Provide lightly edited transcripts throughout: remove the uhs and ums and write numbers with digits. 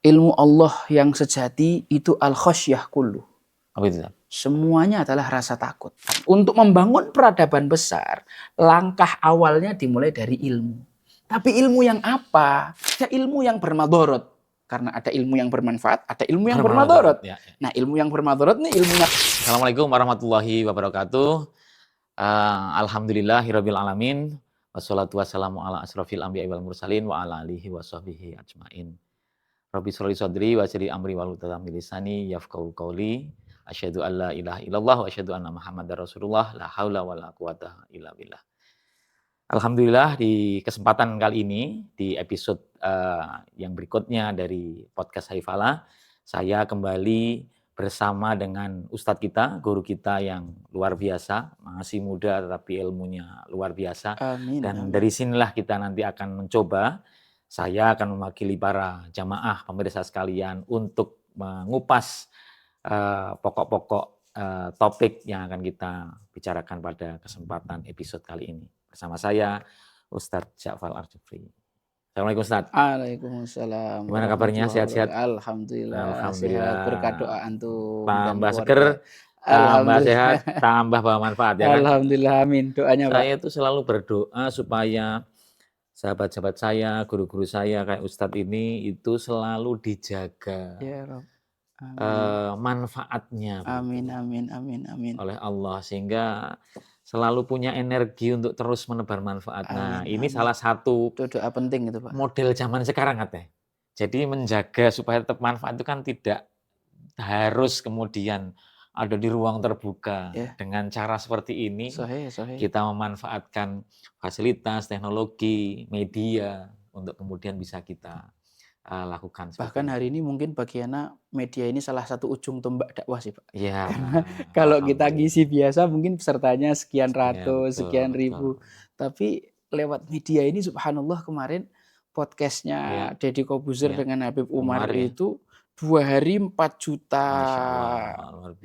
ilmu Allah yang sejati itu al-khasyah kullu. Apa itu? Semuanya adalah rasa takut. Untuk membangun peradaban besar, langkah awalnya dimulai dari ilmu. Tapi ilmu yang apa? Ya ilmu yang bermadorot. Karena ada ilmu yang bermanfaat, ada ilmu yang bermadorot. Ya. Nah, ilmu yang bermadorot nih ilmunya. Assalamualaikum warahmatullahi wabarakatuh. Alhamdulillahirabbil alamin. Wassalatu wassalamu ala asrofil anbiya'i wal mursalin wa ala alihi wa sahbihi ajmain. Rabbi shrah li sadri wa yassir li amri wahlul 'uqdatam min lisani yafqahu qawli. Asyhadu an la ilaha illallah wa asyhadu anna Muhammadar Rasulullah la haula wala quwata illa billah. Alhamdulillah di kesempatan kali ini di episode yang berikutnya dari podcast Haifalah, saya kembali bersama dengan Ustadz kita, guru kita yang luar biasa, masih muda tetapi ilmunya luar biasa. Amin. Dan dari sinilah kita nanti akan mencoba, saya akan mewakili para jamaah pemirsa sekalian untuk mengupas pokok-pokok topik yang akan kita bicarakan pada kesempatan episode kali ini. Bersama saya, Ustadz Ja'far Al-Jufri. Assalamualaikum Ustadz. Waalaikumsalam. Gimana kabarnya? Sehat-sehat? Alhamdulillah. Sehat berkat doa antum. Tambah seger, tambah sehat, tambah bawa manfaat ya kan? Alhamdulillah, amin. Doanya Pak. Saya itu selalu berdoa supaya sahabat-sahabat saya, guru-guru saya kayak Ustadz ini itu selalu dijaga. Ya Rabb. Manfaatnya Amin, amin, amin, amin. oleh Allah sehingga selalu punya energi untuk terus menebar manfaat. Nah, ini salah satu Itu doa penting itu Pak. Model zaman sekarang katanya. Jadi menjaga supaya tetap manfaat itu kan tidak harus kemudian ada di ruang terbuka. Dengan cara seperti ini kita memanfaatkan fasilitas, teknologi, media untuk kemudian bisa kita lakukan. Bahkan hari ini mungkin bagi anak media ini salah satu ujung tombak dakwah sih Pak. Iya. Kalau kita ngisi biasa mungkin pesertanya sekian ratus, sekian ribu. Tapi lewat media ini subhanallah kemarin podcastnya Deddy Kobuzer dengan Habib Umar itu 2 hari 4 juta 600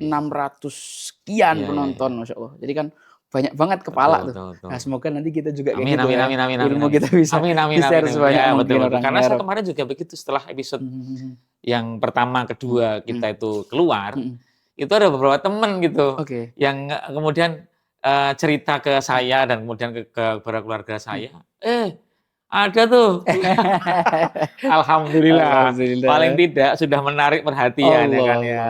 sekian penonton, Masya Allah. Jadi kan banyak banget kepala tuh. Nah, semoga nanti kita juga amin, ilmu kita bisa share sebanyak mungkin orang. Karena saya kemarin juga begitu setelah episode yang pertama, kedua kita itu keluar, itu ada beberapa teman gitu yang kemudian cerita ke saya dan kemudian ke keluarga saya. Ada tuh. Alhamdulillah. Paling tidak sudah menarik perhatian ya kan ya.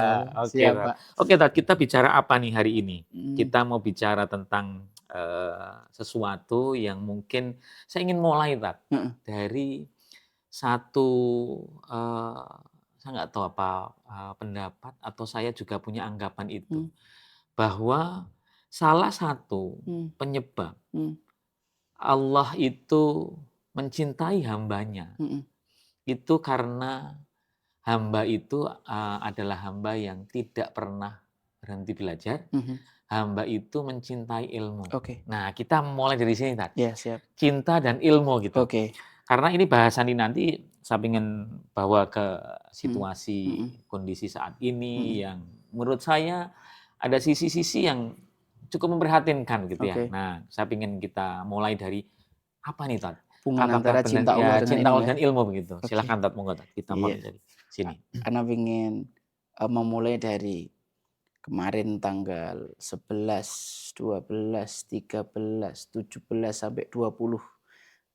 Oke, kita bicara apa nih hari ini? Kita mau bicara tentang sesuatu yang mungkin saya ingin mulai dari satu saya nggak tahu apa pendapat atau saya juga punya anggapan itu bahwa salah satu penyebab Allah itu mencintai hambanya itu karena hamba itu adalah hamba yang tidak pernah berhenti belajar. Hamba itu mencintai ilmu. Nah, kita mulai dari sini tadi. Cinta dan ilmu gitu. Karena ini bahasan ini nanti saya ingin bawa ke situasi kondisi saat ini yang menurut saya ada sisi-sisi yang cukup memprihatinkan gitu ya. Nah, saya ingin kita mulai dari apa nih Tad? Hubungan antara cinta Allah dan ilmu begitu. Silakan Tad, monggo Tad. Kita mulai dari sini. Ana ingin memulai dari kemarin tanggal 11, 12, 13, 17 sampai 20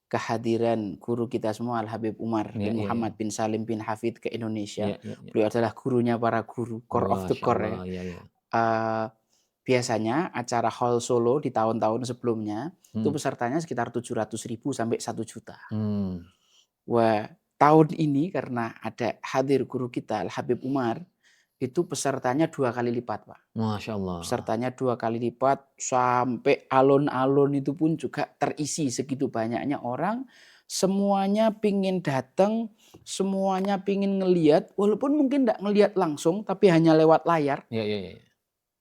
kehadiran guru kita semua Al-Habib Umar bin Muhammad bin Salim bin Hafid ke Indonesia. Beliau adalah gurunya para guru, core of the core biasanya acara Hall Solo di tahun-tahun sebelumnya itu pesertanya sekitar 700.000 sampai 1 juta. Wah, tahun ini karena ada hadir guru kita Al-Habib Umar, itu pesertanya 2 kali lipat, Pak. Masya Allah. Pesertanya 2 kali lipat sampai alun-alun itu pun juga terisi segitu banyaknya orang. Semuanya pingin datang, semuanya pingin ngelihat, walaupun mungkin tidak ngelihat langsung, tapi hanya lewat layar.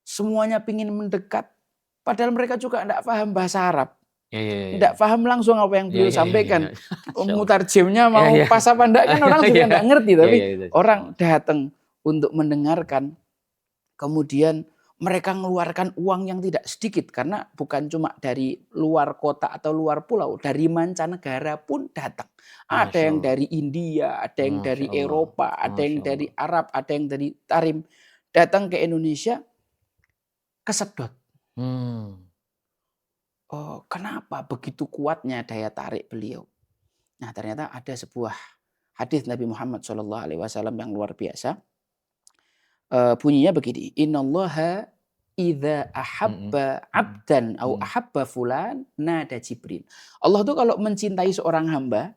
Semuanya pingin mendekat, padahal mereka juga tidak paham bahasa Arab. Tidak paham langsung apa yang beliau sampaikan. Mutarjimnya mau pas apa enggak kan orang juga enggak ngerti, tapi orang datang untuk mendengarkan. Kemudian Mereka mengeluarkan uang yang tidak sedikit karena bukan cuma dari luar kota atau luar pulau, dari mancanegara pun datang. Ada Masya yang Allah. dari India, ada yang Masya dari Allah. Eropa, ada Masya yang dari Allah. Arab, ada yang dari Tarim. Datang ke Indonesia, kesedot. Hmm. Oh, kenapa begitu kuatnya daya tarik beliau? Nah, ternyata ada sebuah hadis Nabi Muhammad SAW yang luar biasa. Bunyinya begini, innallaha idza Mm-mm. ahabba Mm-mm. abdan au Mm-mm. ahabba fulan nada Jibril. Allah tuh kalau mencintai seorang hamba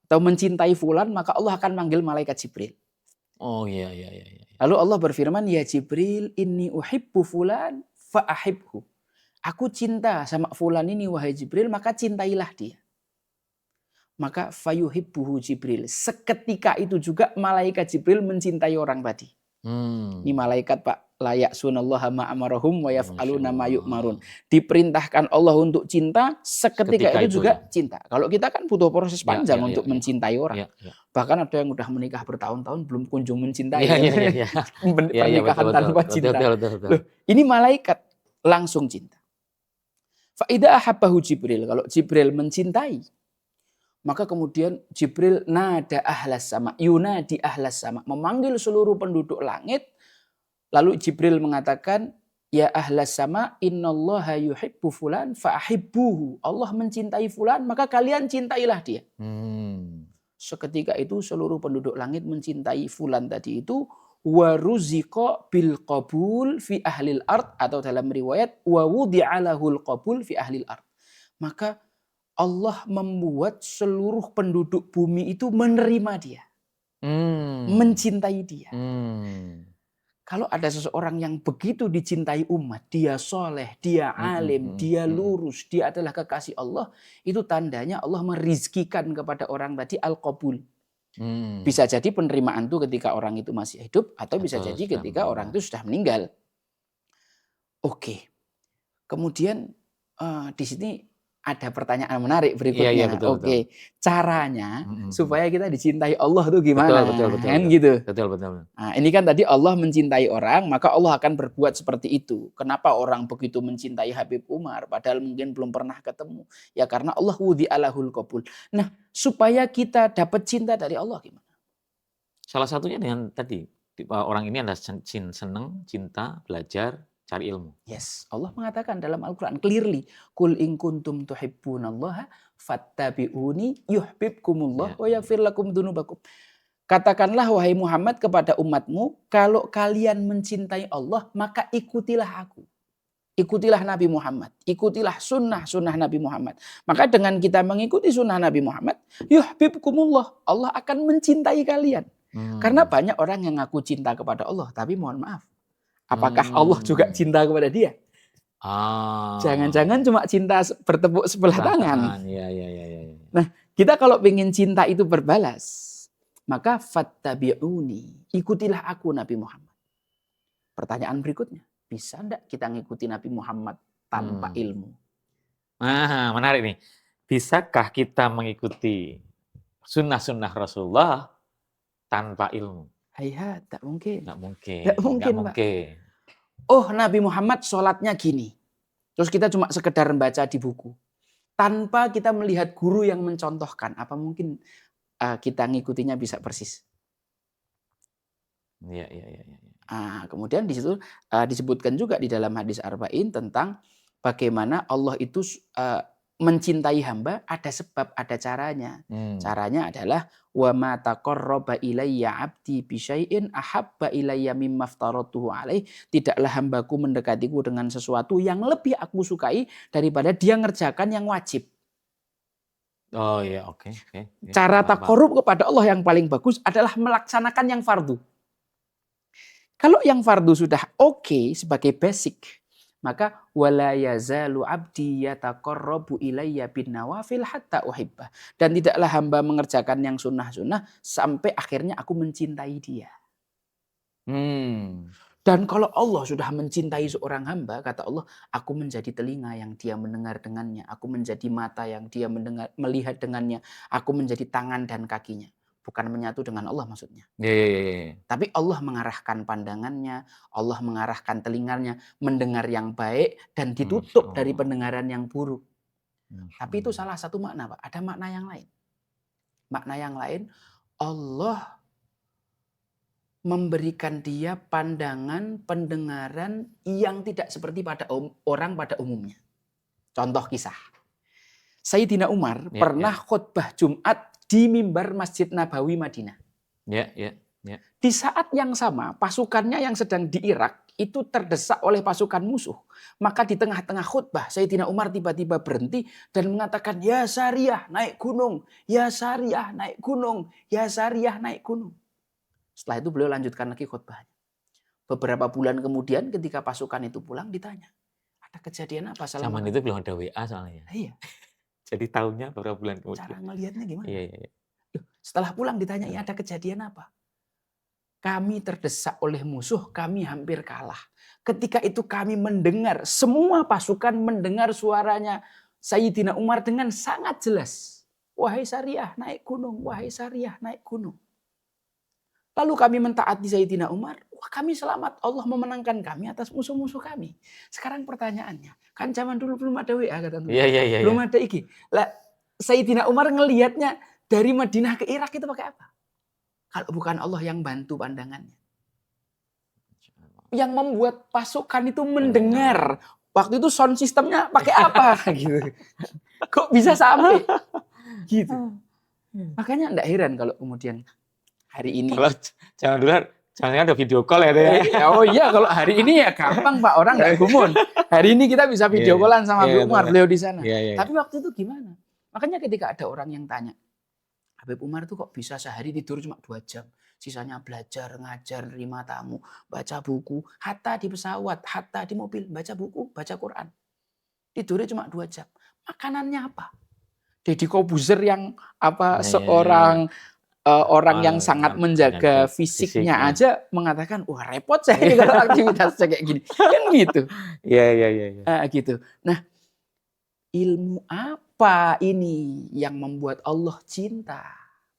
atau mencintai fulan, maka Allah akan manggil malaikat Jibril. Oh iya, iya, iya, iya. Lalu Allah berfirman, ya Jibril inni uhibbu fulan fa'ahibhu. Aku cinta sama fulan ini wahai Jibril, maka cintailah dia. Maka fayuhibbuhu Jibril. Seketika itu juga malaikat Jibril mencintai orang tadi. Ini malaikat Pak, layak sunallaha ma'amarahum wa Masya yaf'aluna ma yu'marun. Allah. Diperintahkan Allah untuk cinta, seketika Seketika itu itu ya. juga cinta. Kalau kita kan butuh proses Ya, panjang ya, ya, untuk ya. mencintai orang. Ya, ya. Bahkan ada yang udah menikah bertahun-tahun belum kunjung mencintai. Iya, Kan? iya, iya, iya. Iya, iya, betul, Pernikahan betul. tanpa Betul, cinta. betul, betul, betul. Loh, ini malaikat langsung cinta. Fa'idha ahabbahu Jibril. Kalau Jibril mencintai, maka kemudian Jibril nada ahlas sama, yunadi ahlas sama, memanggil seluruh penduduk langit. Lalu Jibril mengatakan, ya ahlas sama, innallaha yuhibbu fulan fa'ahibbuhu. Allah mencintai fulan, maka kalian cintailah dia. Seketika itu seluruh penduduk langit mencintai fulan tadi itu, wa ruziqa bil qabul fi ahlil ard, atau dalam riwayat wa wudi'alahul qabul fi ahlil ard. Maka Allah membuat seluruh penduduk bumi itu menerima dia. Mencintai dia. Kalau ada seseorang yang begitu dicintai umat, dia soleh, dia alim, dia lurus, dia adalah kekasih Allah, itu tandanya Allah merizkikan kepada orang tadi al-qabul. Bisa jadi penerimaan itu ketika orang itu masih hidup, atau bisa jadi ketika orang itu sudah meninggal. Oke. Kemudian di sini ada pertanyaan menarik berikutnya. Iya, iya, betul, Oke, caranya betul. supaya kita dicintai Allah tuh gimana? Betul, betul, betul, Kan betul. gitu. Betul, betul. Nah, ini kan tadi Allah mencintai orang, maka Allah akan berbuat seperti itu. Kenapa orang begitu mencintai Habib Umar, padahal mungkin belum pernah ketemu? Ya karena Allah wudi alahul qabul. Nah, supaya kita dapat cinta dari Allah gimana? Salah satunya dengan tadi, orang ini adalah senang, cinta, belajar, cari ilmu. Yes, Allah mengatakan dalam Al-Quran clearly, Qul in kuntum tuhibbunallaha fattabi'uni yuhibbukumullah wa yaghfir lakum dzunubakum. Katakanlah wahai Muhammad kepada umatmu, kalau kalian mencintai Allah, maka ikutilah aku. Ikutilah Nabi Muhammad. Ikutilah sunnah Nabi Muhammad. Maka dengan kita mengikuti sunnah Nabi Muhammad, yuhibbukumullah. Allah akan mencintai kalian. Karena banyak orang yang ngaku cinta kepada Allah, tapi mohon maaf, apakah Allah juga cinta kepada dia? Jangan-jangan cuma cinta bertepuk sebelah tangan. Iya. Nah, kita kalau ingin cinta itu berbalas, maka fattabi'uni, ikutilah aku Nabi Muhammad. Pertanyaan berikutnya, bisa enggak kita ngikuti Nabi Muhammad tanpa ilmu? Nah, menarik nih. Bisakah kita mengikuti sunnah-sunnah Rasulullah tanpa ilmu? Hayat, tak mungkin. Nggak mungkin. Nggak mungkin, Pak. Oh, Nabi Muhammad sholatnya gini. Terus kita cuma sekedar membaca di buku. Tanpa kita melihat guru yang mencontohkan. Apa mungkin kita ngikutinya bisa persis? Iya. Kemudian di situ disebutkan juga di dalam hadis Arba'in tentang bagaimana Allah itu mencintai hamba, ada sebab, ada caranya. Caranya adalah wa ma taqarraba ilayya 'abdi bi syai'in ahabba ilayya mimma aftaratuhu alaih. Tidaklah hambaku mendekatiku dengan sesuatu yang lebih aku sukai daripada dia ngerjakan yang wajib. Oh iya, oke. Cara taqarrub kepada Allah yang paling bagus adalah melaksanakan yang fardu. Kalau yang fardu sudah oke sebagai basic, maka wala yazalu 'abdi yataqarrabu ilayya bin nawafil hatta uhibbah. Dan tidaklah hamba mengerjakan yang sunnah-sunnah sampai akhirnya aku mencintai dia. Dan kalau Allah sudah mencintai seorang hamba, kata Allah, aku menjadi telinga yang dia mendengar dengannya, aku menjadi mata yang dia melihat dengannya, aku menjadi tangan dan kakinya. bukan menyatu dengan Allah maksudnya. Iya. Tapi Allah mengarahkan pandangannya, Allah mengarahkan telinganya, mendengar yang baik dan ditutup dari pendengaran yang buruk. Tapi itu salah satu makna, Pak. Ada makna yang lain. Makna yang lain, Allah memberikan dia pandangan, pendengaran yang tidak seperti pada orang pada umumnya. Contoh kisah. Sayyidina Umar pernah khutbah Jumat di mimbar Masjid Nabawi Madinah. Ya. Di saat yang sama, pasukannya yang sedang di Irak itu terdesak oleh pasukan musuh. Maka di tengah-tengah khutbah, Sayyidina Umar tiba-tiba berhenti dan mengatakan, "Ya Sariyah, naik gunung. Ya Sariyah, naik gunung. Ya Sariyah, naik gunung." Setelah itu beliau lanjutkan lagi khutbahnya. Beberapa bulan kemudian ketika pasukan itu pulang ditanya, ada kejadian apa? Zaman itu belum ada WA soalnya. Iya. Jadi tahunya beberapa bulan kemudian. Cara ngelihatnya gimana? Iya. Setelah pulang ditanya, ada kejadian apa? Kami terdesak oleh musuh, kami hampir kalah. Ketika itu kami mendengar, semua pasukan mendengar suaranya Sayyidina Umar dengan sangat jelas. Wahai Sariyah, naik gunung. Wahai Sariyah, naik gunung. Lalu kami mentaati Sayyidina Umar. Wah, kami selamat. Allah memenangkan kami atas musuh-musuh kami. Sekarang pertanyaannya. Kan zaman dulu belum ada WA. Iya. Belum ada IG. Lah, Sayyidina Umar ngelihatnya dari Madinah ke Irak itu pakai apa? Kalau bukan Allah yang bantu pandangannya. Yang membuat pasukan itu mendengar. Waktu itu sound systemnya pakai apa? Gitu. Kok bisa sampai? Gitu. Makanya enggak heran kalau kemudian hari ini. Kalau jangan dulu, jangan ada video call ya. Oh iya, kalau hari ini ya gampang Pak, orang nggak gumun. Hari ini kita bisa video callan sama Habib Umar, beliau di sana. Tapi waktu itu gimana? Makanya ketika ada orang yang tanya, Habib Umar itu kok bisa sehari tidur cuma 2 jam. Sisanya belajar, ngajar, terima tamu, baca buku. Hatta di pesawat, hatta di mobil, baca buku, baca Quran. Tidurnya cuma 2 jam. Makanannya apa? Deddy Kobuzer yang seorang orang yang sangat menjaga fisiknya aja mengatakan, wah repot saya kalau aktivitasnya kayak gini. Kan gitu. Iya. Gitu. Nah, ilmu apa ini yang membuat Allah cinta?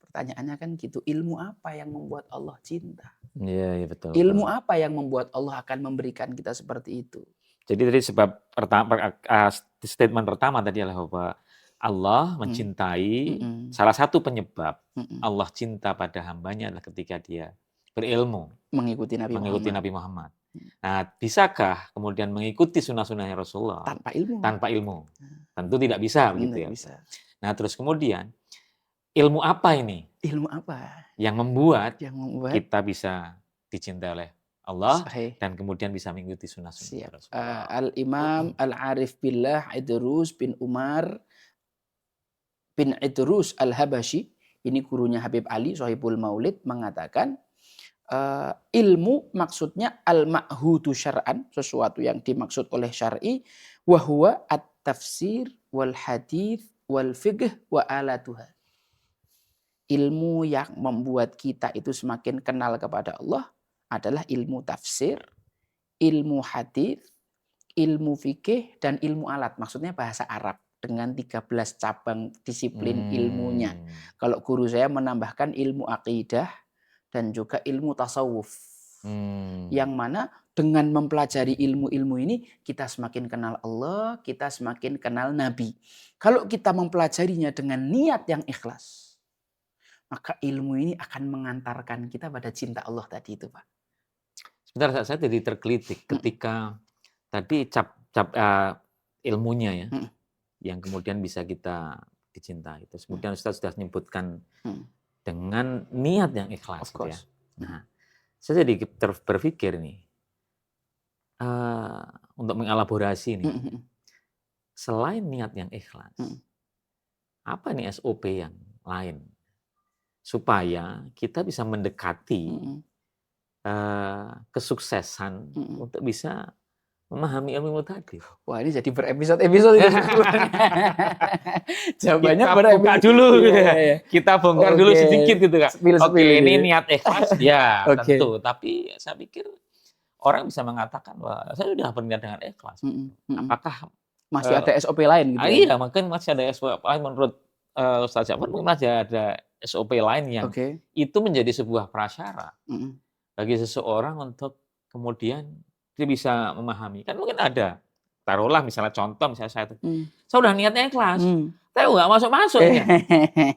Pertanyaannya kan gitu. Ilmu apa yang membuat Allah cinta? Iya, betul. Ilmu apa yang membuat Allah akan memberikan kita seperti itu? Jadi tadi sebab pertama, statement pertama tadi adalah bahwa Allah mencintai, salah satu penyebab Allah cinta pada hambanya adalah ketika dia berilmu. Mengikuti Nabi Muhammad. Nah, bisakah kemudian mengikuti sunnah-sunnahnya Rasulullah tanpa ilmu? Tentu tidak bisa begitu ya. Bisa. Nah, terus kemudian ilmu apa ini? Ilmu apa? Yang membuat kita bisa dicintai oleh Allah dan kemudian bisa mengikuti sunnah-sunnah Rasulullah. Al-Imam Al-Arif Billah Idrus bin Umar bin Idrus Al-Habashi, ini gurunya Habib Ali Sohibul Maulid, mengatakan ilmu maksudnya al-ma'hudu syar'an, sesuatu yang dimaksud oleh syar'i, wa huwa at-tafsir wal hadits wal fiqh wa alatuha. Ilmu yang membuat kita itu semakin kenal kepada Allah adalah ilmu tafsir, ilmu hadits, ilmu fikih, dan ilmu alat. Maksudnya bahasa Arab dengan 13 cabang disiplin ilmunya. Kalau guru saya menambahkan ilmu akidah dan juga ilmu tasawuf. Yang mana dengan mempelajari ilmu-ilmu ini kita semakin kenal Allah, kita semakin kenal Nabi. Kalau kita mempelajarinya dengan niat yang ikhlas, maka ilmu ini akan mengantarkan kita pada cinta Allah tadi itu, Pak. Sebentar, saya jadi tergelitik ketika tadi ilmunya ya. Yang kemudian bisa kita dicintai. Terus kemudian Ustaz sudah menyebutkan dengan niat yang ikhlas. Gitu ya. Nah, saya jadi berpikir nih, untuk mengelaborasi nih, selain niat yang ikhlas, apa nih SOP yang lain? Supaya kita bisa mendekati kesuksesan untuk bisa memahami ilmu tadi. Wah, ini jadi berepisode-episode ini. Jawabannya kita buka dulu. Kita bongkar dulu sedikit gitu Kak. Oke, ini niat ikhlas. Ya, tentu. Tapi saya pikir orang bisa mengatakan, wah, saya sudah berniat dengan ikhlas. Apakah masih ada SOP lain gitu? Iya, mungkin masih ada SOP lain menurut Ustaz Ja'far, mungkin masih ada SOP lain yang itu menjadi sebuah prasyarat bagi seseorang untuk kemudian dia bisa memahami. Kan mungkin ada, taruhlah misalnya contoh, misalnya saya udah niatnya ikhlas, tapi nggak masuk-masuk ya.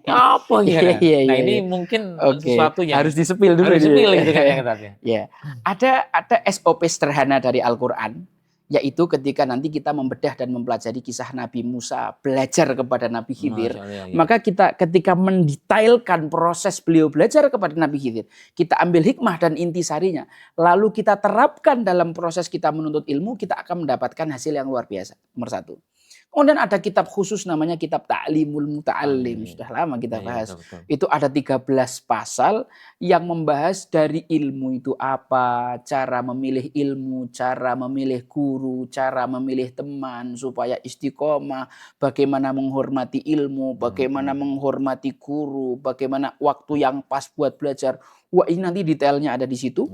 Ya apa ya? Nah ini mungkin sesuatu yang harus disepil dulu. Harus disepil gitu kan ya. Ya. Ada SOP sederhana dari Al-Quran, yaitu ketika nanti kita membedah dan mempelajari kisah Nabi Musa belajar kepada Nabi Khidir, maka kita ketika mendetailkan proses beliau belajar kepada Nabi Khidir, kita ambil hikmah dan intisarinya, lalu kita terapkan dalam proses kita menuntut ilmu, kita akan mendapatkan hasil yang luar biasa. Nomor 1. Kemudian ada kitab khusus namanya kitab Ta'limul Muta'allim. Sudah lama kita bahas. Itu ada 13 pasal yang membahas dari ilmu itu apa, cara memilih ilmu, cara memilih guru, cara memilih teman supaya istiqomah, bagaimana menghormati ilmu, bagaimana menghormati guru, bagaimana waktu yang pas buat belajar. Wah, ini nanti detailnya ada di situ.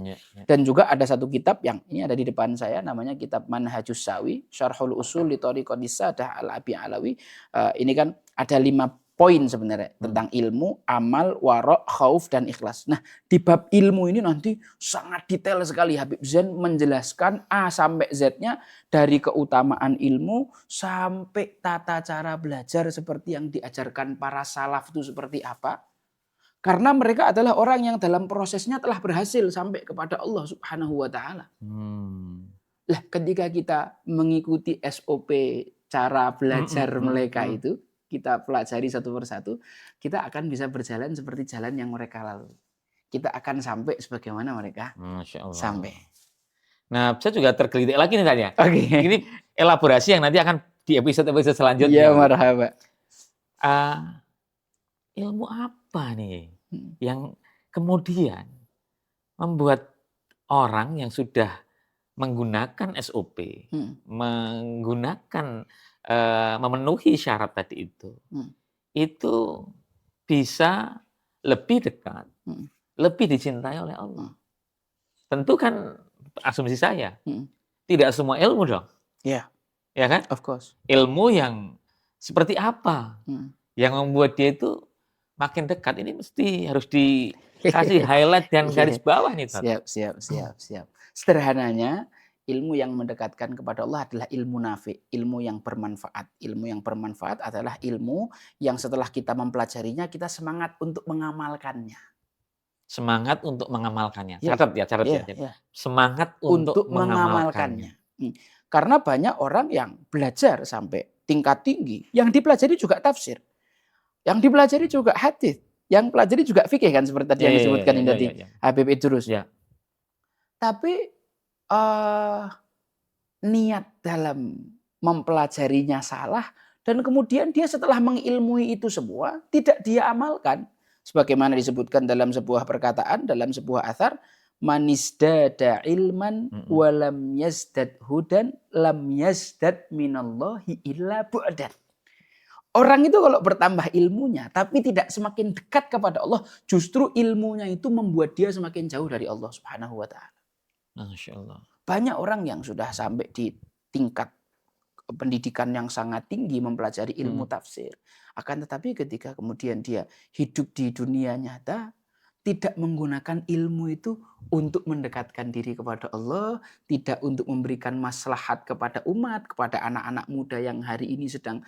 Dan juga ada satu kitab yang ini ada di depan saya, namanya kitab Manhajus Sawi, Syarhul Usul li Thariqatis Sadah Al-Abi Alawi. Ini kan ada 5 poin sebenarnya tentang ilmu, amal, wara', khauf, dan ikhlas. Nah, di bab ilmu ini nanti sangat detail sekali Habib Zain menjelaskan A sampai Z-nya, dari keutamaan ilmu sampai tata cara belajar seperti yang diajarkan para salaf itu seperti apa. Karena mereka adalah orang yang dalam prosesnya telah berhasil sampai kepada Allah Subhanahu wa Ta'ala. Lah, ketika kita mengikuti SOP cara belajar mereka itu, kita pelajari satu persatu, kita akan bisa berjalan seperti jalan yang mereka lalui. Kita akan sampai sebagaimana mereka sampai. Nah, saya juga tergelitik lagi nih tanya. Ini elaborasi yang nanti akan di episode-episode selanjutnya. Ya, marhaba. Ilmu apa nih yang kemudian membuat orang yang sudah menggunakan SOP, menggunakan memenuhi syarat tadi itu bisa lebih dekat, lebih dicintai oleh Allah? Tentu kan asumsi saya, tidak semua ilmu dong. Ya kan? Of course. Ilmu yang seperti apa yang membuat dia itu makin dekat, ini mesti harus dikasih highlight dan garis bawah nih. Siap. Sederhananya, ilmu yang mendekatkan kepada Allah adalah ilmu nafi, ilmu yang bermanfaat. Ilmu yang bermanfaat adalah ilmu yang setelah kita mempelajarinya, kita semangat untuk mengamalkannya. Semangat untuk mengamalkannya. Catat ya. Semangat untuk mengamalkannya. Karena banyak orang yang belajar sampai tingkat tinggi, yang dipelajari juga tafsir. Yang dipelajari juga hadis, yang pelajari juga fikih kan seperti tadi yang disebutkan tadi Habib Idrus. Tapi niat dalam mempelajarinya salah, dan kemudian dia setelah mengilmui itu semua tidak dia amalkan. Sebagaimana disebutkan dalam sebuah perkataan, dalam sebuah athar, manisdada ilman walam yazdad hudan lam yazdad minallahi illa bu'dan. Orang itu kalau bertambah ilmunya tapi tidak semakin dekat kepada Allah, justru ilmunya itu membuat dia semakin jauh dari Allah Subhanahu wa Ta'ala. Masya Allah. Banyak orang yang sudah sampai di tingkat pendidikan yang sangat tinggi mempelajari ilmu tafsir. Akan tetapi ketika kemudian dia hidup di dunia nyata, tidak menggunakan ilmu itu untuk mendekatkan diri kepada Allah, tidak untuk memberikan maslahat kepada umat, kepada anak-anak muda yang hari ini sedang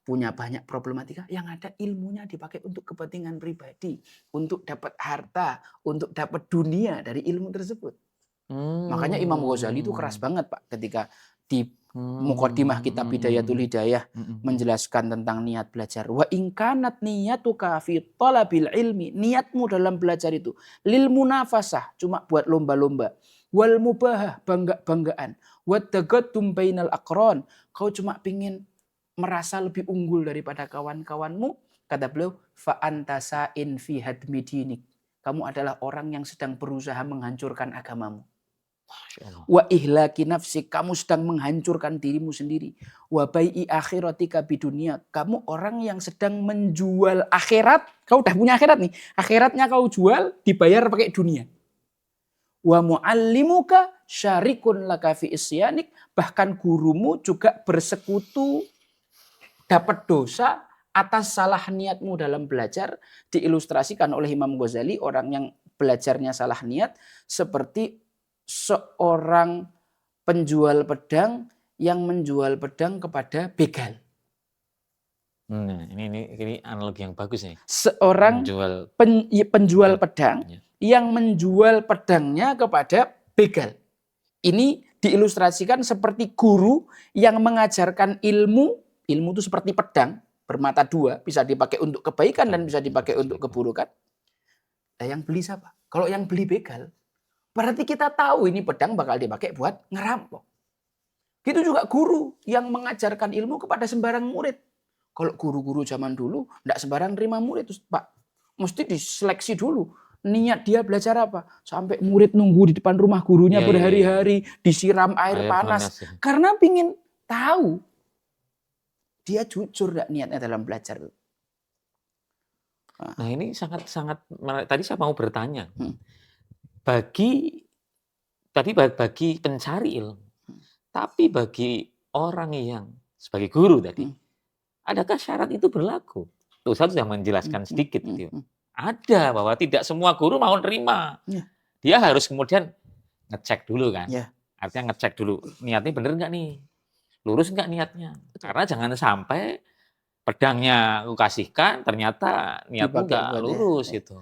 punya banyak problematika, yang ada ilmunya dipakai untuk kepentingan pribadi, untuk dapat harta, untuk dapat dunia dari ilmu tersebut. Makanya Imam Ghazali itu keras banget Pak ketika di Muqaddimah kitab Bidayatul Hidayah menjelaskan tentang niat belajar. Wa in kanat niyatuka fi talabil ilmi, niatmu dalam belajar itu lil munafasah, cuma buat lomba-lomba, wal mubahah, bangga-banggaan, wa tagattum bainal aqran, kau cuma pingin merasa lebih unggul daripada kawan-kawanmu, kata beliau, fa anta sa'in fi hadmi dinik, kamu adalah orang yang sedang berusaha menghancurkan agamamu. Wa ihlaki nafsik, kamu sedang menghancurkan dirimu sendiri. Wa bai'i akhiratika bidunia, kamu orang yang sedang menjual akhirat. Kau udah punya akhirat nih, akhiratnya kau jual dibayar pakai dunia. Wa muallimuka syarikun laka fi isyanik, bahkan gurumu juga bersekutu dapat dosa atas salah niatmu dalam belajar diilustrasikan oleh Imam Ghazali, orang yang belajarnya salah niat seperti seorang penjual pedang yang menjual pedang kepada begal. Nah, ini analogi yang bagus nih. Seorang penjual pedang yang menjual pedangnya kepada begal. Ini diilustrasikan seperti guru yang mengajarkan ilmu. Ilmu itu seperti pedang, bermata dua, bisa dipakai untuk kebaikan dan bisa dipakai untuk keburukan. Nah, yang beli siapa? Kalau yang beli begal, berarti kita tahu ini pedang bakal dipakai buat ngerampok. Gitu juga guru yang mengajarkan ilmu kepada sembarang murid. Kalau guru-guru zaman dulu enggak sembarang terima murid, Pak. Mesti diseleksi dulu. Niat dia belajar apa? Sampai murid nunggu di depan rumah gurunya berhari-hari, disiram air panas. Karena pingin tahu dia jujur enggak niatnya dalam belajar. Nah, ini sangat menarik. Tadi saya mau bertanya. Bagi pencari ilmu, tapi bagi orang yang sebagai guru tadi, adakah syarat itu berlaku? Tuh, saya sudah menjelaskan sedikit gitu. Ada, bahwa tidak semua guru mau nerima. Dia harus kemudian ngecek dulu kan. Artinya ngecek dulu, niatnya bener nggak nih? Lurus nggak niatnya? Karena jangan sampai pedangnya aku kasihkan, ternyata niatmu nggak lurus gitu.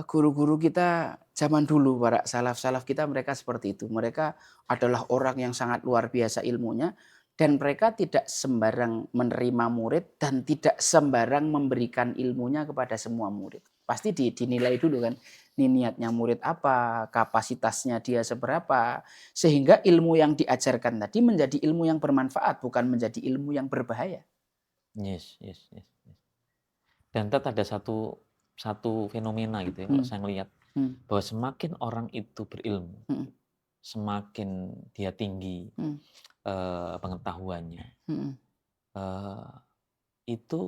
Guru-guru kita zaman dulu, para salaf-salaf kita, mereka seperti itu. Mereka adalah orang yang sangat luar biasa ilmunya. Dan mereka tidak sembarang menerima murid dan tidak sembarang memberikan ilmunya kepada semua murid. Pasti dinilai dulu kan, ini niatnya murid apa, kapasitasnya dia seberapa. Sehingga ilmu yang diajarkan tadi menjadi ilmu yang bermanfaat, bukan menjadi ilmu yang berbahaya. Yes. Dan tetap ada satu fenomena gitu ya, kalau saya melihat. Bahwa semakin orang itu berilmu, semakin dia tinggi pengetahuannya, itu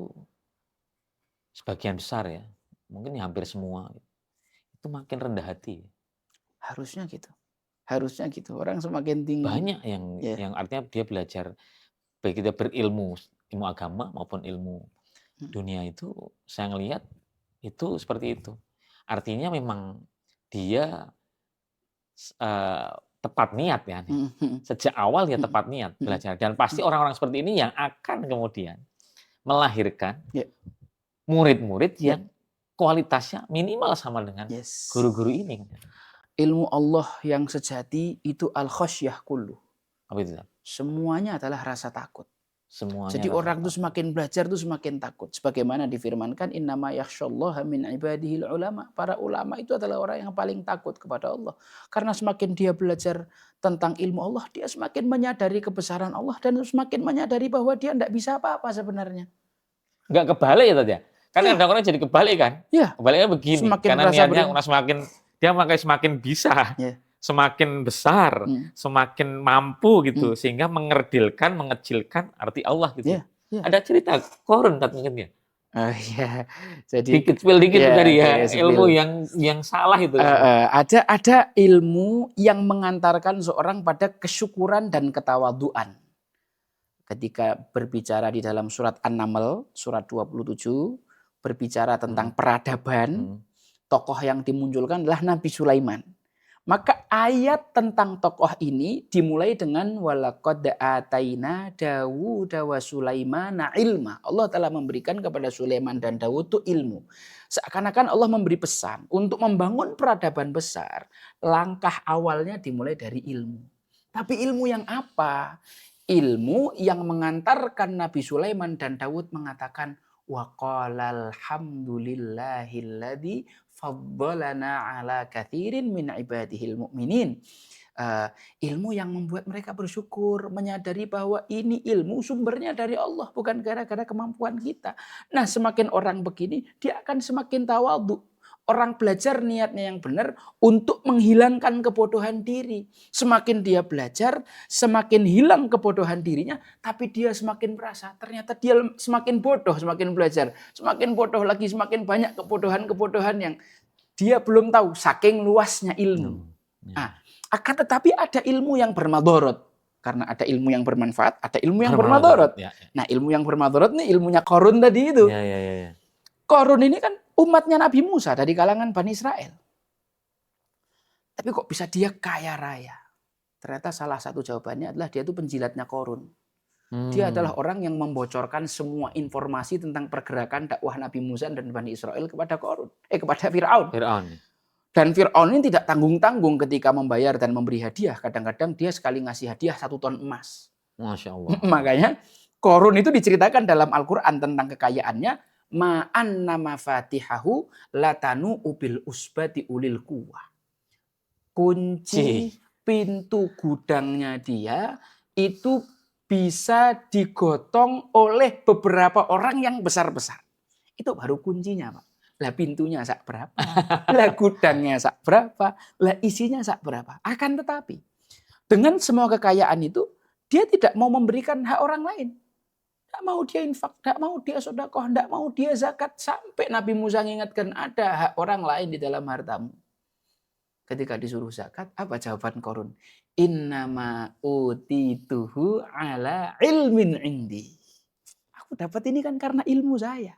sebagian besar ya, mungkin hampir semua, itu makin rendah hati. Harusnya gitu. Orang semakin tinggi. Banyak yang artinya dia belajar, baik dia berilmu, ilmu agama maupun ilmu dunia itu, saya ngelihat itu seperti itu. Artinya memang dia tepat niat ya. Sejak awal dia tepat niat belajar. Dan pasti orang-orang seperti ini yang akan kemudian melahirkan murid-murid yang kualitasnya minimal sama dengan guru-guru ini. Ilmu Allah yang sejati itu al-khasyah kullu. Apa itu? Semuanya adalah rasa takut. Semuanya. Jadi orang itu semakin belajar itu semakin takut. Sebagaimana difirmankan, innama yakhsyallaha min ibadihil ulama. Para ulama itu adalah orang yang paling takut kepada Allah. Karena semakin dia belajar tentang ilmu Allah, dia semakin menyadari kebesaran Allah dan semakin menyadari bahwa dia tidak bisa apa-apa sebenarnya. Enggak kebalik ya tadi ya? Kan kadang orang jadi kebalik kan? Kebaliknya begini. Semakin karena niatnya orang semakin bisa. Semakin besar, semakin mampu gitu, sehingga mengerdilkan, mengecilkan arti Allah gitu. Ada cerita Korun mungkin ya. Jadi dikit dari ilmu yang salah itu. Ada ilmu yang mengantarkan seorang pada kesyukuran dan ketawaduan. Ketika berbicara di dalam surat An-Naml, surat 27, berbicara tentang peradaban, tokoh yang dimunculkan adalah Nabi Sulaiman. Maka ayat tentang tokoh ini dimulai dengan walaqad ataina Dawuda wa Sulaimana ilma. Allah telah memberikan kepada Sulaiman dan Daud itu ilmu. Seakan-akan Allah memberi pesan untuk membangun peradaban besar. Langkah awalnya dimulai dari ilmu. Tapi ilmu yang apa? Ilmu yang mengantarkan Nabi Sulaiman dan Daud mengatakan wa qalal hamdulillahilladzi faddalana ala katsirin min ibadihil mu'minin. Ilmu yang membuat mereka bersyukur, menyadari bahwa ini ilmu sumbernya dari Allah, bukan gara-gara kemampuan kita. Nah, semakin orang begini, dia akan semakin tawadhu. Orang belajar niatnya yang benar untuk menghilangkan kebodohan diri. Semakin dia belajar, semakin hilang kebodohan dirinya, tapi dia semakin merasa ternyata dia semakin bodoh, semakin belajar. Semakin bodoh lagi, semakin banyak kebodohan-kebodohan yang dia belum tahu, saking luasnya ilmu. Akan tetapi ada ilmu yang bermadorot. Karena ada ilmu yang bermanfaat, ada ilmu yang bermadharat. Ya. Nah, ilmu yang bermadharat nih ilmunya Qarun tadi itu. Ya. Qarun ini kan umatnya Nabi Musa dari kalangan Bani Israel. Tapi kok bisa dia kaya raya? Ternyata salah satu jawabannya adalah dia itu penjilatnya Qarun. Dia adalah orang yang membocorkan semua informasi tentang pergerakan dakwah Nabi Musa dan Bani Israel kepada Firaun. Dan Firaun ini tidak tanggung-tanggung ketika membayar dan memberi hadiah. Kadang-kadang dia sekali ngasih hadiah 1 ton emas. Masya Allah. Makanya Qarun itu diceritakan dalam Al-Quran tentang kekayaannya. Ma'anna mafatihahu latanu ubil usbati ulil quwwah. Kunci pintu gudangnya dia itu bisa digotong oleh beberapa orang yang besar-besar. Itu baru kuncinya, Pak. Lah pintunya sak berapa? Lah gudangnya sak berapa? Lah isinya sak berapa? Akan tetapi dengan semua kekayaan itu dia tidak mau memberikan hak orang lain. Tidak mau dia infak, tidak mau dia sedekah, tidak mau dia zakat. Sampai Nabi Musa mengingatkan ada hak orang lain di dalam hartamu. Ketika disuruh zakat, apa jawaban Qarun? Innama utituhu ala ilmin indi. Aku dapat ini kan karena ilmu saya.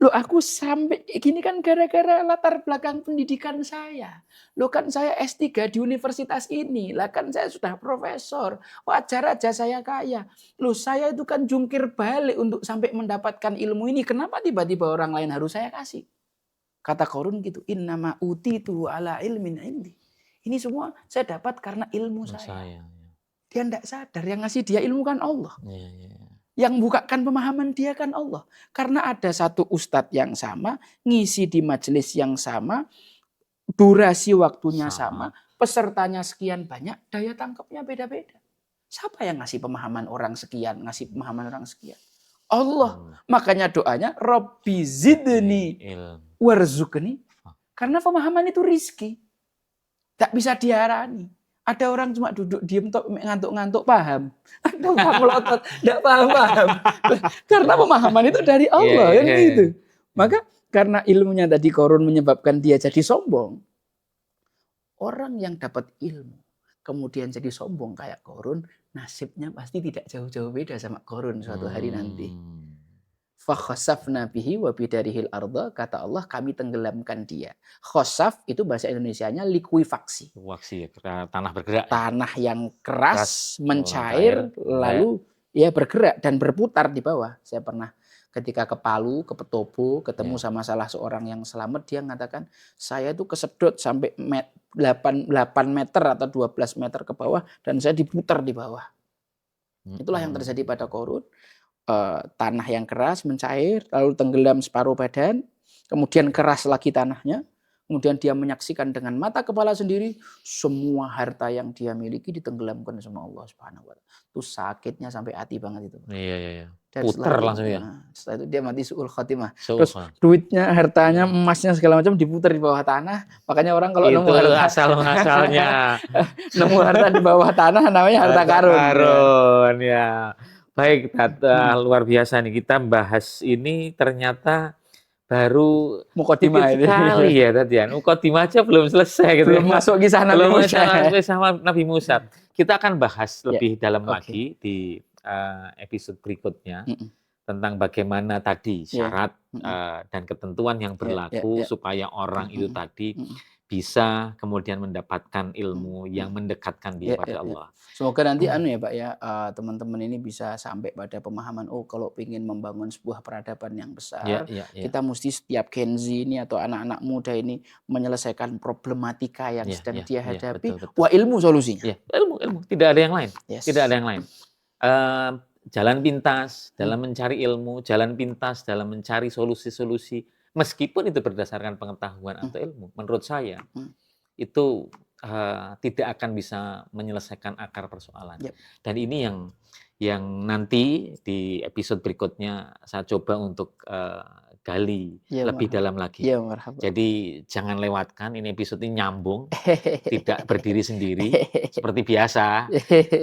Loh, aku sampai gini kan gara-gara latar belakang pendidikan saya. Loh, kan saya S3 di universitas ini. Lah kan saya sudah profesor. Wajar aja saya kaya. Loh, saya itu kan jungkir balik untuk sampai mendapatkan ilmu ini. Kenapa tiba-tiba orang lain harus saya kasih? Kata Qarun gitu. Innama utitu ala ilmin indi. Ini semua saya dapat karena ilmu saya. Dia tidak sadar. Yang ngasih dia ilmu kan Allah. Yang bukakan pemahaman dia kan Allah. Karena ada satu ustadz yang sama, ngisi di majelis yang sama, durasi waktunya sama, pesertanya sekian banyak, daya tangkapnya beda-beda. Siapa yang ngasih pemahaman orang sekian, ngasih pemahaman orang sekian? Allah. Makanya doanya, Rabbi zidni warzuqni. Karena pemahaman itu rizki. Tak bisa diarani. Ada orang cuma duduk diem ngantuk-ngantuk paham. Ada orang melotot tidak paham. Karena pemahaman itu dari Allah kan gitu. Maka karena ilmunya tadi Qarun menyebabkan dia jadi sombong. Orang yang dapat ilmu kemudian jadi sombong kayak Qarun, nasibnya pasti tidak jauh-jauh beda sama Qarun suatu hari nanti. Fakhasafna bihi wa bidarihil arda, kata Allah kami tenggelamkan dia. Khosaf itu bahasa Indonesianya likuifaksi. Tanah bergerak. Tanah yang keras, mencair, lalu ya bergerak dan berputar di bawah. Saya pernah ketika ke Palu, ke Petobo, ketemu sama salah seorang yang selamat, dia mengatakan, saya itu kesedot sampai 8 meter atau 12 meter ke bawah dan saya diputar di bawah. Itulah yang terjadi pada Qarun. Tanah yang keras, mencair, lalu tenggelam separuh badan, kemudian keras lagi tanahnya, kemudian dia menyaksikan dengan mata kepala sendiri semua harta yang dia miliki ditenggelamkan sama Allah Subhanahu wa Ta'ala. Itu sakitnya sampai hati banget itu. Iya. Dan Puter langsung ya. Setelah itu dia mati su'ul khotimah. Terus duitnya, hartanya, emasnya segala macam diputar di bawah tanah. Makanya orang kalau nemu harta asal-muasalnya nemu harta di bawah tanah namanya harta karun. Karun ya. Baik, Tata, luar biasa nih kita bahas ini ternyata baru Mukotimah ini. Sekali ya tadi ya. Mukotimah aja belum selesai gitu. Belum masuk kisah Nabi Musa. Sama Nabi Musa. Kita akan bahas lebih dalam lagi di episode berikutnya tentang bagaimana tadi syarat dan ketentuan yang berlaku supaya orang itu tadi bisa kemudian mendapatkan ilmu yang mendekatkan dia pada Allah. Semoga nanti ya Pak ya, teman-teman ini bisa sampai pada pemahaman, kalau ingin membangun sebuah peradaban yang besar, kita mesti setiap Gen Z ini atau anak-anak muda ini menyelesaikan problematika yang sedang dia hadapi. Betul. Wah, ilmu solusinya. Ilmu. Tidak ada yang lain. Tidak ada yang lain. Jalan pintas dalam mencari ilmu, jalan pintas dalam mencari solusi-solusi. Meskipun itu berdasarkan pengetahuan atau ilmu, menurut saya itu tidak akan bisa menyelesaikan akar persoalan. Dan ini yang nanti di episode berikutnya saya coba untuk gali lebih dalam lagi. Jadi jangan lewatkan, ini episode ini nyambung, tidak berdiri sendiri seperti biasa.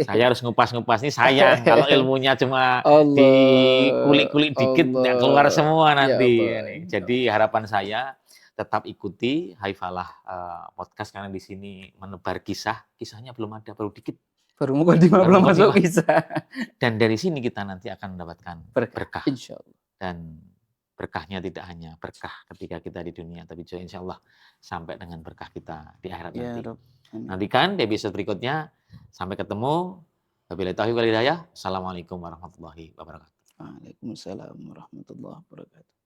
Saya harus ngupas-ngupas, ini sayang kalau ilmunya cuma dikulik-kulik dikit nggak keluar semua nanti. Jadi harapan saya tetap ikuti Haifalah podcast karena di sini menebar kisahnya belum ada, baru dikit. Baru mukadimah Baru belum masuk mukadimah. kisah. Dan dari sini kita nanti akan mendapatkan berkah. Insyaallah. Dan berkahnya tidak hanya berkah ketika kita di dunia, tapi juga insya Allah sampai dengan berkah kita di akhirat Ya nanti. Rabb. Amin. Nantikan di episode berikutnya. Sampai ketemu. Wabillahi taufiq wal hidayah. Assalamualaikum warahmatullahi wabarakatuh. Waalaikumsalam warahmatullahi wabarakatuh.